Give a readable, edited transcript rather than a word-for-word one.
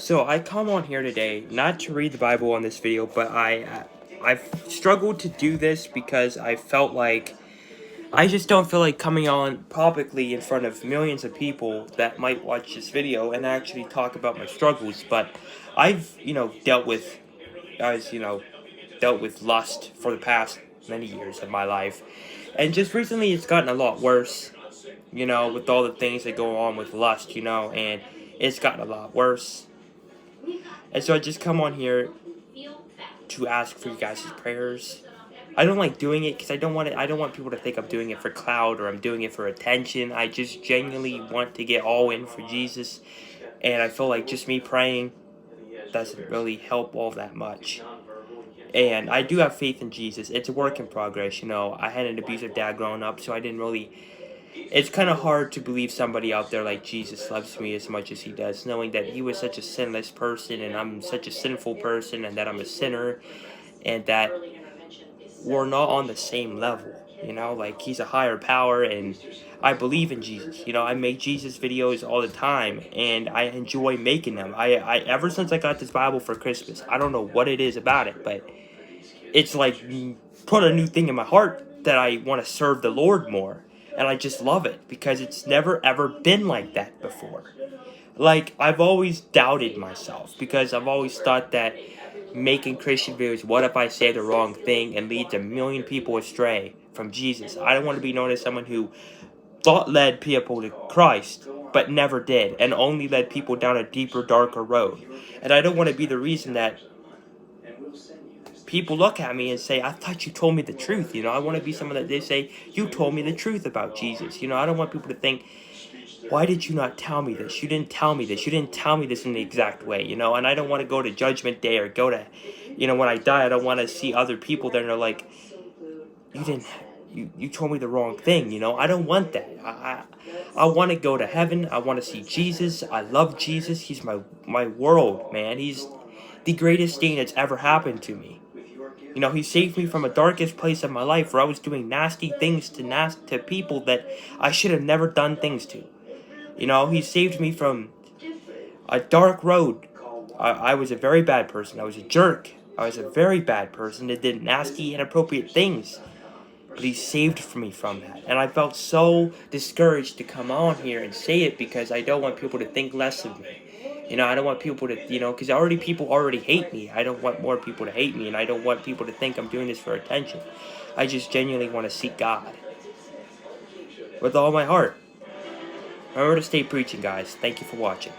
So I come on here today not to read the Bible on this video, but I've struggled to do this because I felt like I just don't feel like coming on publicly in front of millions of people that might watch this video and actually talk about my struggles. But I've dealt with lust for the past many years of my life, and just recently it's gotten a lot worse. With all the things that go on with lust, and it's gotten a lot worse. And so I just come on here to ask for you guys' prayers. I don't like doing it because I don't want people to think I'm doing it for clout or I'm doing it for attention. I just genuinely want to get all in for Jesus. And I feel like just me praying doesn't really help all that much. And I do have faith in Jesus. It's a work in progress, I had an abusive dad growing up, so I didn't really... It's kind of hard to believe somebody out there like Jesus loves me as much as he does, knowing that he was such a sinless person and I'm such a sinful person and that I'm a sinner and that we're not on the same level, like he's a higher power and I believe in Jesus. I make Jesus videos all the time and I enjoy making them. I ever since I got this Bible for Christmas, I don't know what it is about it, but it's like put a new thing in my heart that I want to serve the Lord more. And I just love it because it's never ever been like that before. Like, I've always doubted myself because I've always thought that making Christian videos, what if I say the wrong thing and leads a million people astray from Jesus? I don't want to be known as someone who led people to Christ, but never did, and only led people down a deeper, darker road. And I don't want to be the reason that people look at me and say, I thought you told me the truth. I want to be someone that they say, you told me the truth about Jesus. I don't want people to think, why did you not tell me this? You didn't tell me this. You didn't tell me this in the exact way, and I don't want to go to Judgment Day or go to, when I die, I don't want to see other people there and they're like, you told me the wrong thing, I don't want that. I want to go to heaven. I want to see Jesus. I love Jesus. He's my world, man. He's the greatest thing that's ever happened to me. He saved me from a darkest place of my life where I was doing nasty things to people that I should have never done things to. He saved me from a dark road. I was a very bad person. I was a jerk. I was a very bad person that did nasty, inappropriate things. But he saved me from that. And I felt so discouraged to come on here and say it because I don't want people to think less of me. I don't want people to, because people already hate me. I don't want more people to hate me, and I don't want people to think I'm doing this for attention. I just genuinely want to seek God with all my heart. Remember to stay preaching, guys. Thank you for watching.